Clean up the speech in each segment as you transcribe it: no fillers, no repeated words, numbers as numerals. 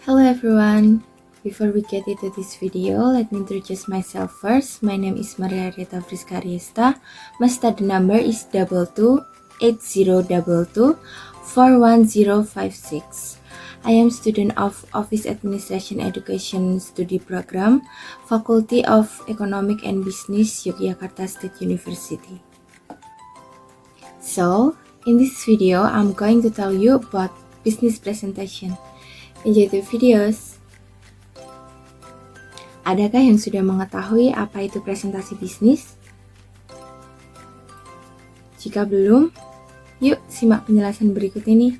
Hello everyone! Before we get into this video, let me introduce myself first. My name is Maria Rita Friska Riesta. My study number is 228022 41056. I am student of Office Administration Education Study Program, Faculty of Economic and Business, Yogyakarta State University. So, in this video, I'm going to tell you about business presentation. Enjoy the videos. Adakah yang sudah mengetahui apa itu presentasi bisnis? Jika belum, yuk simak penjelasan berikut ini.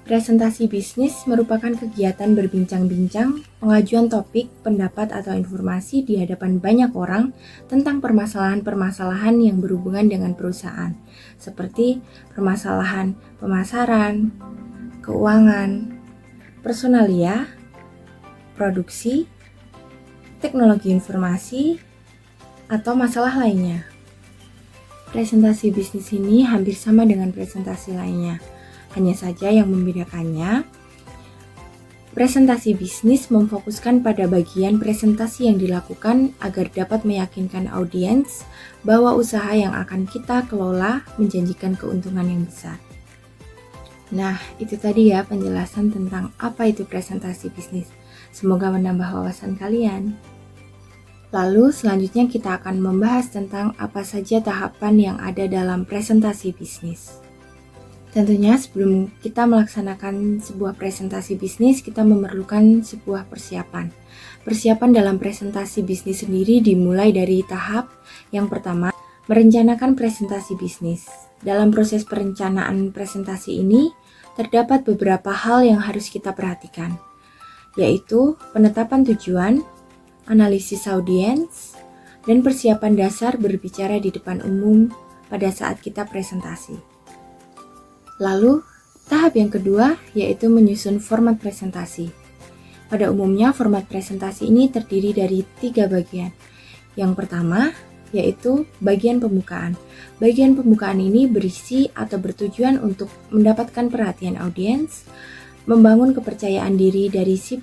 Presentasi bisnis merupakan kegiatan berbincang-bincang, pengajuan topik, pendapat atau informasi di hadapan banyak orang tentang permasalahan-permasalahan yang berhubungan dengan perusahaan, seperti permasalahan pemasaran, keuangan, personalia, produksi, teknologi informasi, atau masalah lainnya. Presentasi bisnis ini hampir sama dengan presentasi lainnya. Hanya saja yang membedakannya, presentasi bisnis memfokuskan pada bagian presentasi yang dilakukan agar dapat meyakinkan audiens bahwa usaha yang akan kita kelola menjanjikan keuntungan yang besar. Nah, itu tadi ya penjelasan tentang apa itu presentasi bisnis. Semoga menambah wawasan kalian. Lalu selanjutnya kita akan membahas tentang apa saja tahapan yang ada dalam presentasi bisnis. Tentunya sebelum kita melaksanakan sebuah presentasi bisnis, kita memerlukan sebuah persiapan. Persiapan dalam presentasi bisnis sendiri dimulai dari tahap yang pertama, merencanakan presentasi bisnis. Dalam proses perencanaan presentasi ini, terdapat beberapa hal yang harus kita perhatikan, yaitu penetapan tujuan, analisis audiens, dan persiapan dasar berbicara di depan umum pada saat kita presentasi. Lalu, tahap yang kedua yaitu menyusun format presentasi. Pada umumnya, format presentasi ini terdiri dari 3 bagian. Yang pertama, yaitu bagian pembukaan. Bagian pembukaan ini berisi atau bertujuan untuk mendapatkan perhatian audiens, membangun kepercayaan diri dari si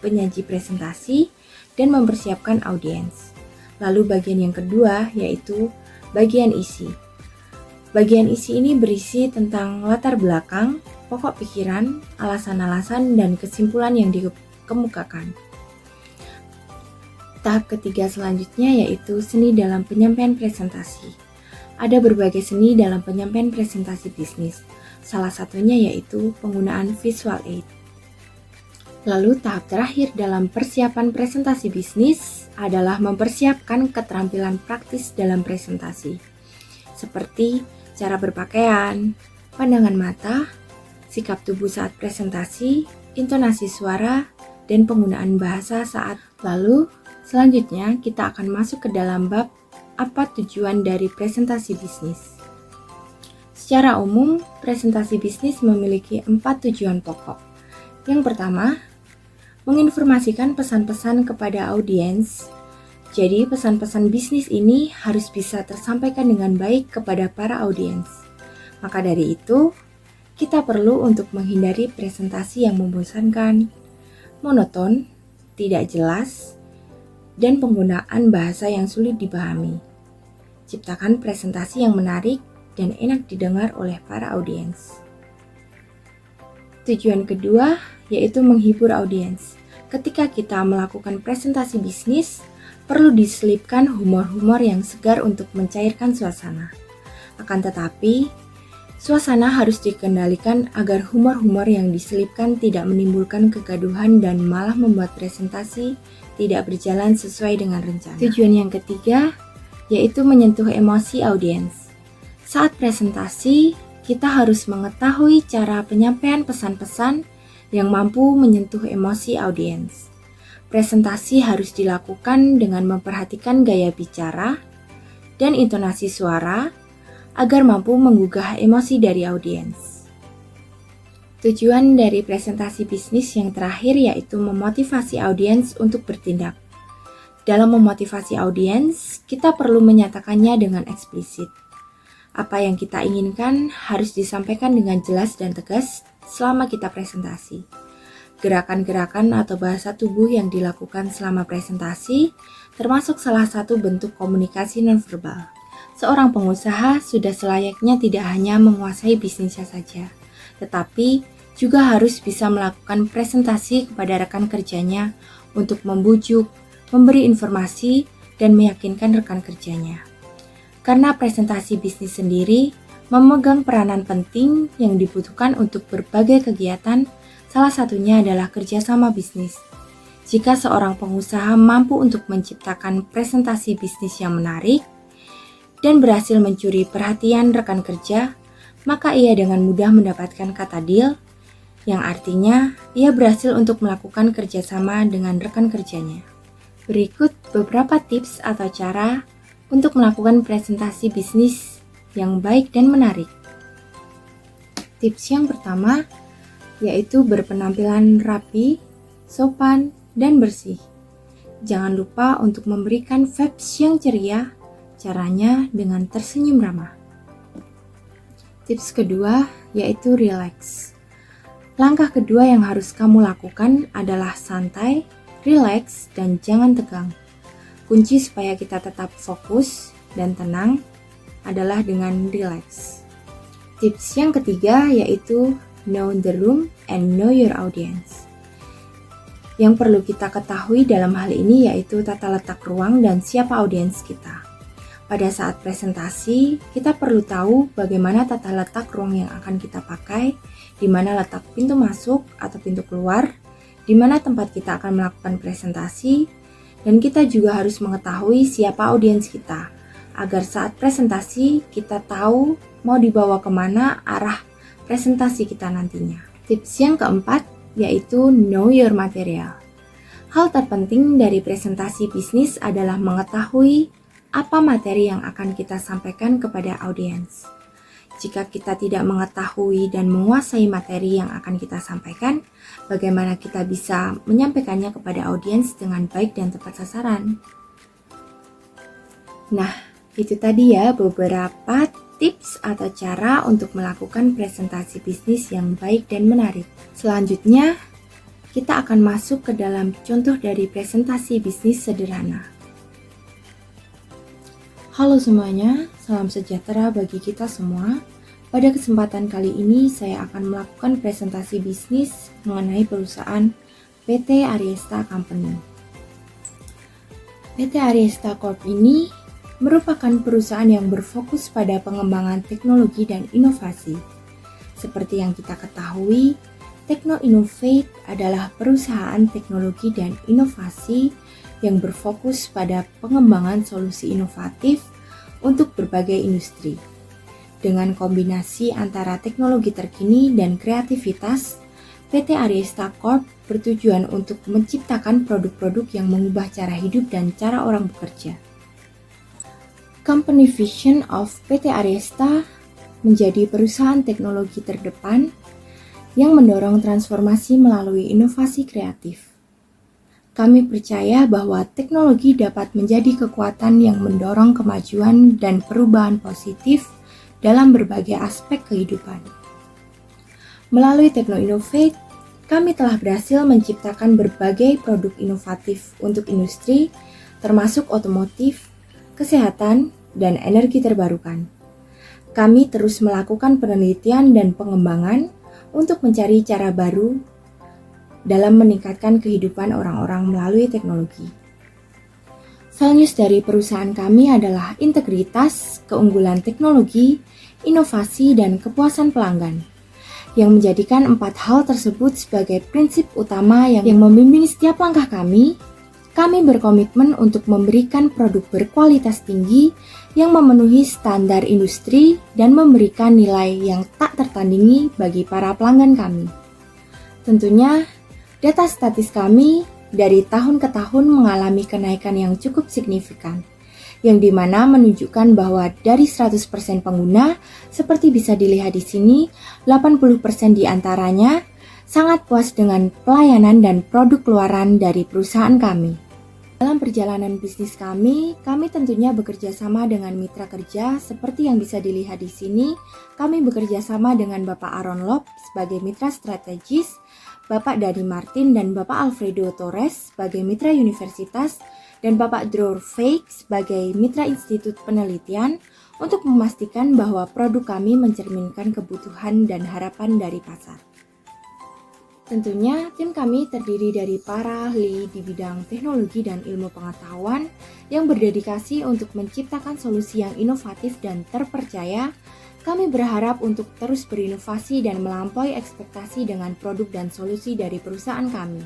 penyaji presentasi, dan mempersiapkan audiens. Lalu bagian yang kedua yaitu bagian isi. Bagian isi ini berisi tentang latar belakang, pokok pikiran, alasan-alasan, dan kesimpulan yang dikemukakan. Tahap ketiga selanjutnya yaitu seni dalam penyampaian presentasi. Ada berbagai seni dalam penyampaian presentasi bisnis. Salah satunya yaitu penggunaan visual aid. Lalu tahap terakhir dalam persiapan presentasi bisnis adalah mempersiapkan keterampilan praktis dalam presentasi, seperti cara berpakaian, pandangan mata, sikap tubuh saat presentasi, intonasi suara, dan penggunaan bahasa saat. Lalu, selanjutnya kita akan masuk ke dalam bab apa tujuan dari presentasi bisnis. Secara umum, presentasi bisnis memiliki 4 tujuan pokok. Yang pertama, menginformasikan pesan-pesan kepada audiens. Jadi, pesan-pesan bisnis ini harus bisa tersampaikan dengan baik kepada para audiens. Maka dari itu, kita perlu untuk menghindari presentasi yang membosankan, monoton, tidak jelas, dan penggunaan bahasa yang sulit dipahami. Ciptakan presentasi yang menarik dan enak didengar oleh para audiens. Tujuan kedua yaitu menghibur audiens. Ketika kita melakukan presentasi bisnis, perlu diselipkan humor-humor yang segar untuk mencairkan suasana. Akan tetapi, suasana harus dikendalikan agar humor-humor yang diselipkan tidak menimbulkan kegaduhan dan malah membuat presentasi tidak berjalan sesuai dengan rencana. Tujuan yang ketiga yaitu menyentuh emosi audiens. Saat presentasi, kita harus mengetahui cara penyampaian pesan-pesan yang mampu menyentuh emosi audiens. Presentasi harus dilakukan dengan memperhatikan gaya bicara dan intonasi suara agar mampu menggugah emosi dari audiens. Tujuan dari presentasi bisnis yang terakhir yaitu memotivasi audiens untuk bertindak. Dalam memotivasi audiens, kita perlu menyatakannya dengan eksplisit. Apa yang kita inginkan harus disampaikan dengan jelas dan tegas selama kita presentasi. Gerakan-gerakan atau bahasa tubuh yang dilakukan selama presentasi termasuk salah satu bentuk komunikasi nonverbal. Seorang pengusaha sudah selayaknya tidak hanya menguasai bisnisnya saja, tetapi juga harus bisa melakukan presentasi kepada rekan kerjanya untuk membujuk, memberi informasi, dan meyakinkan rekan kerjanya. Karena presentasi bisnis sendiri memegang peranan penting yang dibutuhkan untuk berbagai kegiatan, salah satunya adalah kerjasama bisnis. Jika seorang pengusaha mampu untuk menciptakan presentasi bisnis yang menarik dan berhasil mencuri perhatian rekan kerja, maka ia dengan mudah mendapatkan kata deal, yang artinya ia berhasil untuk melakukan kerjasama dengan rekan kerjanya. Berikut beberapa tips atau cara untuk melakukan presentasi bisnis yang baik dan menarik. Tips yang pertama yaitu berpenampilan rapi, sopan, dan bersih. Jangan lupa untuk memberikan vibes yang ceria, caranya dengan tersenyum ramah. Tips kedua yaitu relax. Langkah kedua yang harus kamu lakukan adalah santai, relax, dan jangan tegang. Kunci supaya kita tetap fokus dan tenang adalah dengan relax. Tips yang ketiga yaitu know the room and know your audience. Yang perlu kita ketahui dalam hal ini yaitu tata letak ruang dan siapa audiens kita. Pada saat presentasi, kita perlu tahu bagaimana tata letak ruang yang akan kita pakai, di mana letak pintu masuk atau pintu keluar, di mana tempat kita akan melakukan presentasi, dan kita juga harus mengetahui siapa audiens kita, agar saat presentasi kita tahu mau dibawa kemana arah presentasi kita nantinya. Tips yang keempat yaitu know your material. Hal terpenting dari presentasi bisnis adalah mengetahui apa materi yang akan kita sampaikan kepada audiens. Jika kita tidak mengetahui dan menguasai materi yang akan kita sampaikan, bagaimana kita bisa menyampaikannya kepada audiens dengan baik dan tepat sasaran? Nah, itu tadi ya beberapa tips atau cara untuk melakukan presentasi bisnis yang baik dan menarik. Selanjutnya, kita akan masuk ke dalam contoh dari presentasi bisnis sederhana. Halo semuanya, salam sejahtera bagi kita semua. Pada kesempatan kali ini, saya akan melakukan presentasi bisnis mengenai perusahaan PT Ariesta Company. PT Ariesta Corp ini merupakan perusahaan yang berfokus pada pengembangan teknologi dan inovasi. Seperti yang kita ketahui, Tekno Innovate adalah perusahaan teknologi dan inovasi yang berfokus pada pengembangan solusi inovatif untuk berbagai industri. Dengan kombinasi antara teknologi terkini dan kreativitas, PT Ariesta Corp bertujuan untuk menciptakan produk-produk yang mengubah cara hidup dan cara orang bekerja. Company vision of PT Ariesta menjadi perusahaan teknologi terdepan yang mendorong transformasi melalui inovasi kreatif. Kami percaya bahwa teknologi dapat menjadi kekuatan yang mendorong kemajuan dan perubahan positif dalam berbagai aspek kehidupan. Melalui Tekno Innovate, kami telah berhasil menciptakan berbagai produk inovatif untuk industri, termasuk otomotif, kesehatan, dan energi terbarukan. Kami terus melakukan penelitian dan pengembangan untuk mencari cara baru dalam meningkatkan kehidupan orang-orang melalui teknologi. Values dari perusahaan kami adalah integritas, keunggulan teknologi, inovasi, dan kepuasan pelanggan, yang menjadikan 4 hal tersebut sebagai prinsip utama yang membimbing setiap langkah kami. Kami berkomitmen untuk memberikan produk berkualitas tinggi yang memenuhi standar industri dan memberikan nilai yang tak tertandingi bagi para pelanggan kami. Tentunya, data statis kami dari tahun ke tahun mengalami kenaikan yang cukup signifikan, yang dimana menunjukkan bahwa dari 100% pengguna, seperti bisa dilihat di sini, 80% diantaranya sangat puas dengan pelayanan dan produk keluaran dari perusahaan kami. Dalam perjalanan bisnis kami tentunya bekerja sama dengan mitra kerja seperti yang bisa dilihat di sini. Kami bekerja sama dengan Bapak Aaron Lob sebagai mitra strategis, Bapak Dani Martin dan Bapak Alfredo Torres sebagai mitra universitas, dan Bapak Dror Fake sebagai mitra institut penelitian untuk memastikan bahwa produk kami mencerminkan kebutuhan dan harapan dari pasar. Tentunya, tim kami terdiri dari para ahli di bidang teknologi dan ilmu pengetahuan yang berdedikasi untuk menciptakan solusi yang inovatif dan terpercaya. Kami berharap untuk terus berinovasi dan melampaui ekspektasi dengan produk dan solusi dari perusahaan kami.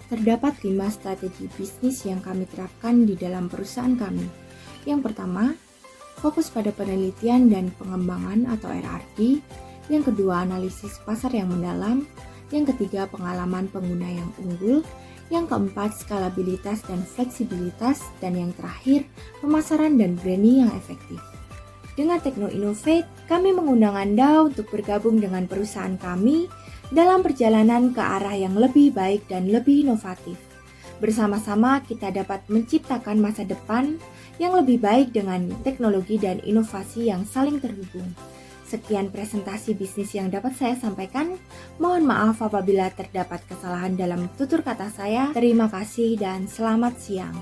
Terdapat 5 strategi bisnis yang kami terapkan di dalam perusahaan kami. Yang pertama, fokus pada penelitian dan pengembangan atau RRD. Yang kedua, analisis pasar yang mendalam. Yang ketiga, pengalaman pengguna yang unggul. Yang keempat, skalabilitas dan fleksibilitas. Dan yang terakhir, pemasaran dan branding yang efektif. Dengan Tekno Innovate, kami mengundang Anda untuk bergabung dengan perusahaan kami dalam perjalanan ke arah yang lebih baik dan lebih inovatif. Bersama-sama kita dapat menciptakan masa depan yang lebih baik dengan teknologi dan inovasi yang saling terhubung. Sekian presentasi bisnis yang dapat saya sampaikan. Mohon maaf apabila terdapat kesalahan dalam tutur kata saya. Terima kasih dan selamat siang.